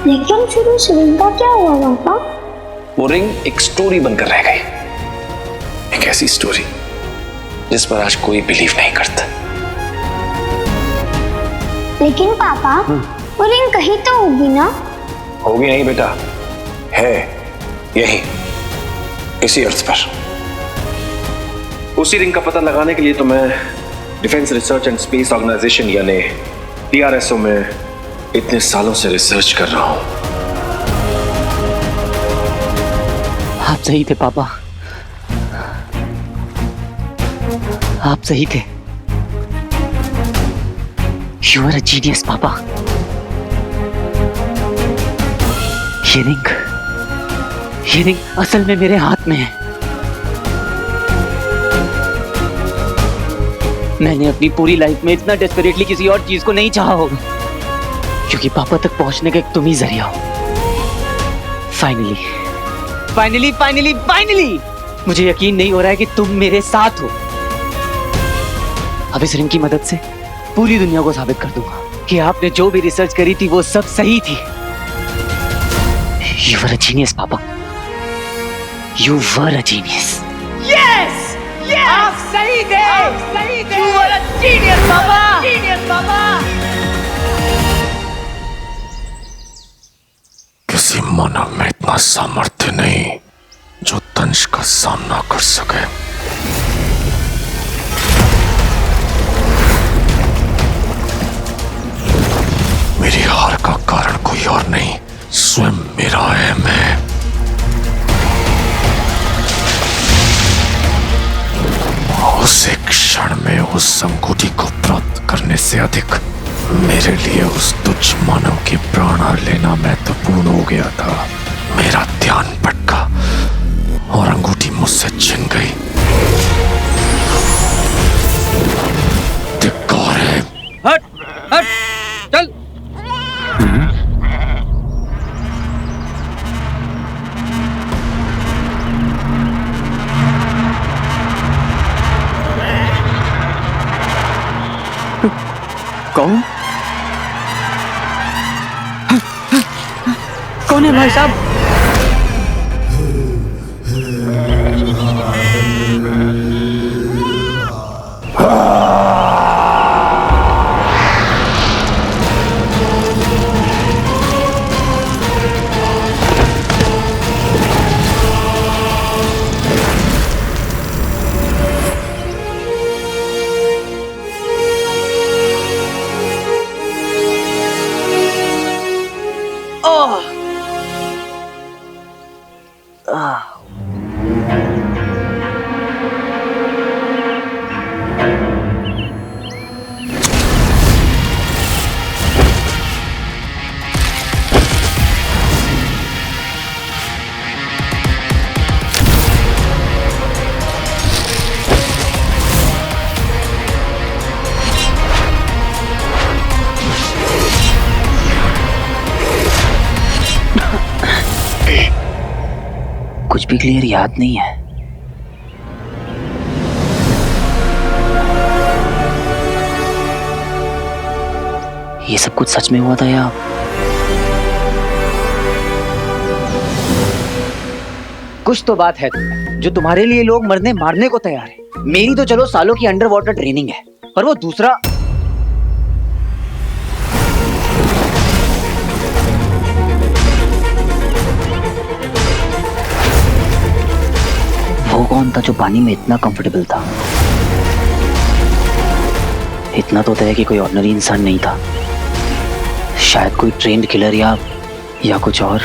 लेकिन फिर उस रिंग का क्या हुआ पापा? वो रिंग एक स्टोरी बनकर रह गई, एक ऐसी स्टोरी जिस पर आज कोई बिलीव नहीं करता। लेकिन पापा वो रिंग कहीं तो होगी ना? होगी नहीं बेटा, है यही इसी अर्थ पर। उसी रिंग का पता लगाने के लिए तो मैं defence research and space organisation यानी DRSO में इतने सालों से रिसर्च कर रहा हूं। आप सही थे पापा, आप सही थे। You are a genius पापा। ये रिंग असल में मेरे हाथ में है। मैंने अपनी पूरी लाइफ में इतना डेस्परेटली किसी और चीज को नहीं चाहा होगा, क्योंकि पापा तक पहुंचने का एक तुम ही जरिया हो। फाइनली मुझे यकीन नहीं हो रहा है कि तुम मेरे साथ हो। अब इस रिंग की मदद से पूरी दुनिया को साबित कर दूंगा कि आपने जो भी रिसर्च करी थी वो सब सही थी। You were a genius, पापा। You were a genius. Yes! आप सही थे। You were a genius, पापा। किसी मानव में इतना सामर्थ्य नहीं जो दंश का सामना कर सके। मेरी हार का कारण कोई और नहीं, स्वयं मेरा अहम है। उस एक क्षण में उस अंगूठी को प्राप्त करने से अधिक मेरे लिए उस तुच्छ मानव के प्राण लेना महत्वपूर्ण हो गया था। मेरा ध्यान भटका और अंगूठी मुझसे छिन गई। धिक्कार है। हट चल। कौन है भाई साहब? कुछ भी क्लियर याद नहीं है। ये सब कुछ सच में हुआ था या कुछ तो बात है जो तुम्हारे लिए लोग मरने मारने को तैयार है। मेरी तो चलो सालों की अंडर वाटर ट्रेनिंग है, पर वो दूसरा वो कौन था जो पानी में इतना कंफर्टेबल था? इतना तो तय है कि कोई ऑर्डिनरी इंसान नहीं था, शायद कोई ट्रेंड किलर या कुछ और,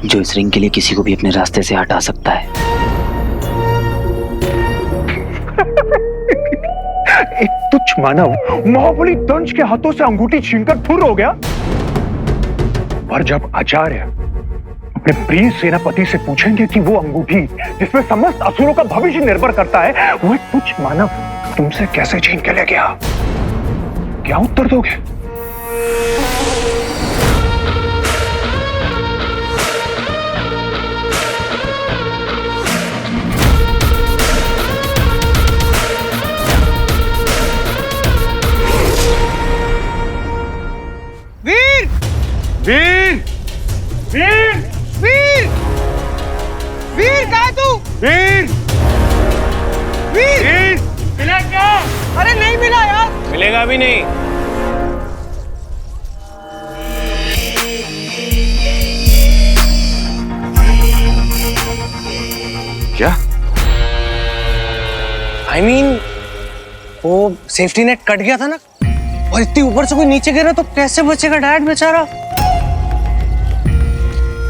जो इस रिंग के लिए किसी को भी अपने रास्ते से हटा सकता है। एक तुच्छ मानव महाबली दंश के हाथों से अंगूठी छीनकर फुर हो गया, और जब आचार्य अपने प्रिय सेनापति से पूछेंगे कि वो अंगूठी जिसमें समस्त असुरों का भविष्य निर्भर करता है, वो एक तुच्छ मानव तुमसे कैसे छीन के ले गया? क्या उत्तर दोगे? वीर वीर! वीर! वीर वीर कहाँ है तू? वीर! वीर वीर! मिला क्या? अरे नहीं मिला यार। मिलेगा भी नहीं। क्या? I mean, वो सेफ्टी नेट कट गया था ना, और इतनी ऊपर से कोई नीचे गिरा तो कैसे बचेगा डैड बेचारा?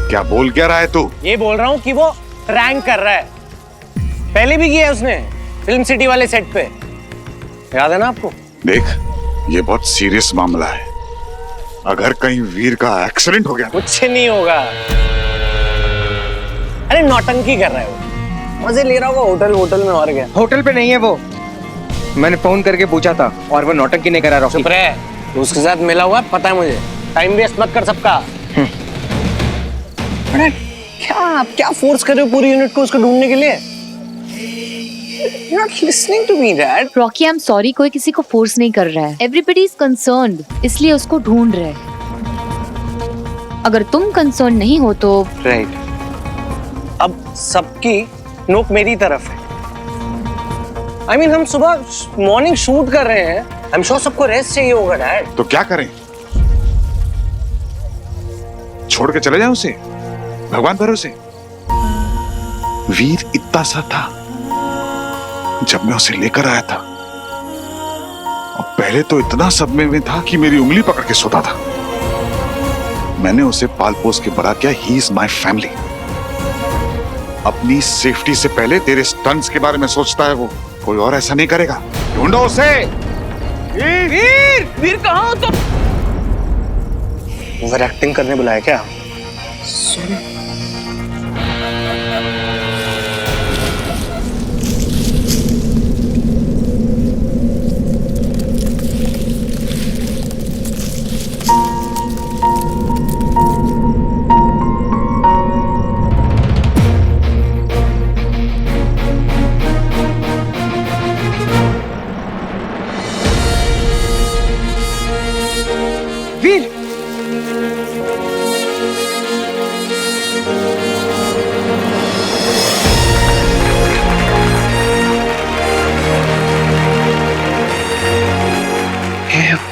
क्या बोल क्या रहा है तू? ये बोल रहा हूँ कि वो रैंक कर रहा है। पहले भी किया है उसने फिल्म सिटी वाले सेट पे, याद है ना आपको? देख, ये बहुत सीरियस मामला है। अगर कहीं वीर का एक्सीडेंट हो गया कुछ नहीं होगा। अरे नौटंकी कर रहा है वो, मजे ले रहा होगा होटल में और क्या। होटल पे नहीं है वो, मैंने फोन करके पूछा था और वो नौटंकी नहीं करा। रॉकी चुप रहे, तो उसके साथ मिला हुआ पता है मुझे। टाइम वेस्ट मत कर सबका। अरे क्या फोर्स कर रहे हो पूरी यूनिट को उसको ढूंढने के लिए? You're not listening to me, Dad. Rocky, I am sorry, कोई किसी को फोर्स नहीं कर रहा है। एवरीबडी इज कंसर्न्ड, इसलिए उसको ढूंढ रहे हैं। अगर तुम कंसर्न नहीं हो तो राइट। अब सबकी नोक मेरी तरफ है। I mean, हम सुबह मॉर्निंग शूट कर रहे हैं, आई एम श्योर सबको रेस्ट चाहिए होगा डैड। तो क्या करें? छोड़ के चले जाए उसे भगवान भरोसे? वीर इतना सा था जब मैं उसे लेकर आया था, और पहले तो इतना सदमे में था कि मेरी उंगली पकड़ के सोता था। मैंने उसे पाल पोस के बड़ा किया। He is my family. अपनी सेफ्टी से पहले तेरे स्टंट्स के बारे में सोचता है वो। कोई और ऐसा नहीं करेगा। ढूंढो उसे। वीर वीर कहाँ हो तुम? ओवर एक्टिंग करने बुलाया क्या? वीर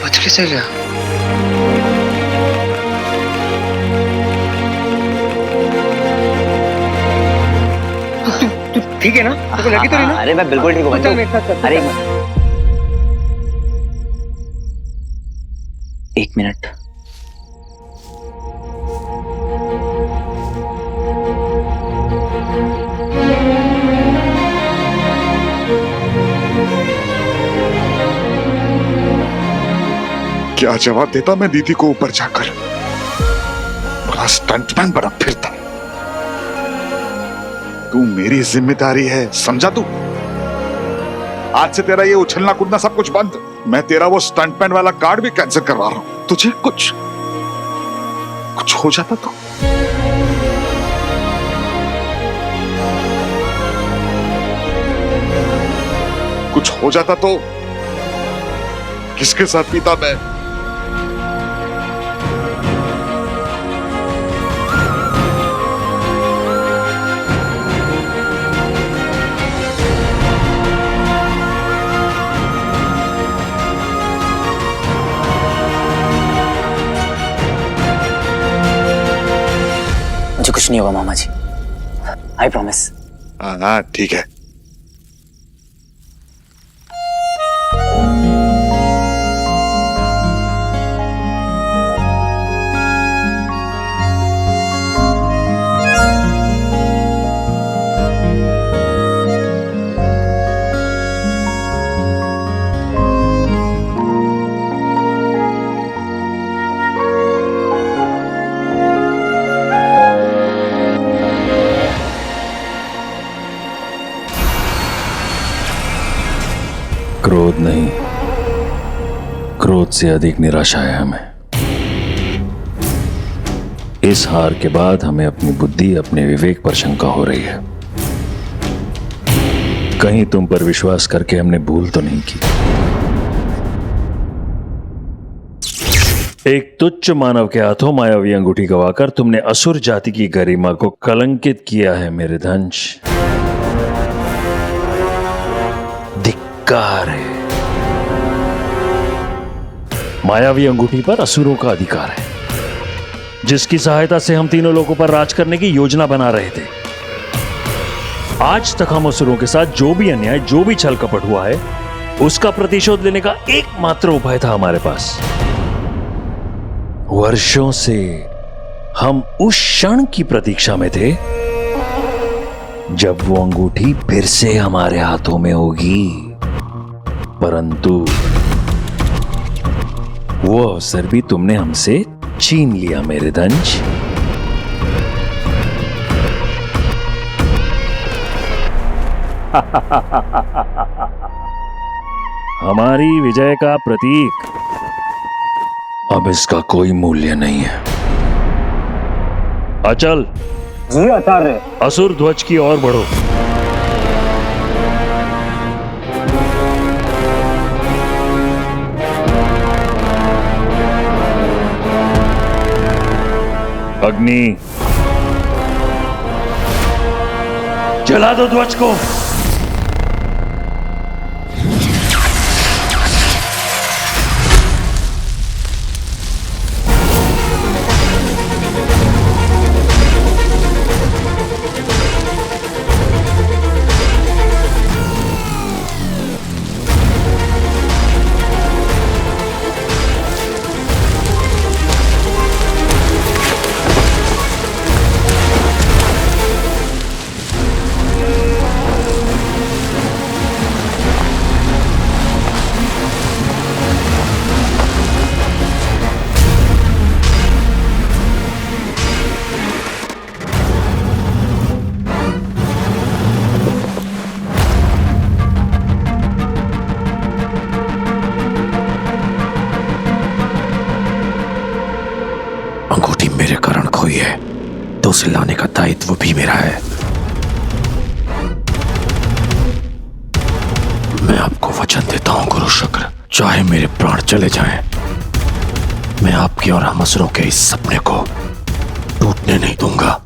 बच कैसे गया? तू ठीक है ना? तेरे को लगी तो नहीं ना? अरे मैं बिल्कुल ठीक हूँ। चल मेरे साथ चल। अरे एक मिनट। क्या जवाब देता मैं दीदी को ऊपर जाकर? बड़ा स्टंटमैन बना फिरता। तू मेरी जिम्मेदारी है, समझा तू? आज से तेरा ये उछलना कूदना सब कुछ बंद। मैं तेरा वो स्टंटमैन वाला कार्ड भी कैंसिल करवा रहा हूं। तुझे कुछ हो जाता तो? कुछ हो जाता तो किसके साथ पीता मैं? मुझे कुछ नहीं होगा मामा जी, आई प्रॉमिस। हाँ ठीक है। क्रोध नहीं, क्रोध से अधिक निराशा है हमें। इस हार के बाद हमें अपनी बुद्धि, अपने विवेक पर शंका हो रही है। कहीं तुम पर विश्वास करके हमने भूल तो नहीं की। एक तुच्छ मानव के हाथों मायावी अंगूठी गवाकर तुमने असुर जाति की गरिमा को कलंकित किया है मेरे धंश। धिक्कार है। मायावी अंगूठी पर असुरों का अधिकार है, जिसकी सहायता से हम तीनों लोगों पर राज करने की योजना बना रहे थे। आज तक हम असुरों के साथ जो भी अन्याय, जो भी छल कपट हुआ है, उसका प्रतिशोध लेने का एकमात्र उपाय था हमारे पास। वर्षों से हम उस क्षण की प्रतीक्षा में थे जब वो अंगूठी फिर से हमारे हाथों में होगी, परंतु वो अवसर भी तुमने हमसे छीन लिया मेरे धंज। हमारी विजय का प्रतीक अब इसका कोई मूल्य नहीं है। अचल, जी आचार्य। असुर ध्वज की ओर बढ़ो। अग्नि, जला दो ध्वज को। अंगूठी मेरे कारण खोई है तो उसे लाने का दायित्व भी मेरा है। मैं आपको वचन देता हूं गुरु शुक्र, चाहे मेरे प्राण चले जाएं, मैं आपके और हम असुरों के इस सपने को टूटने नहीं दूंगा।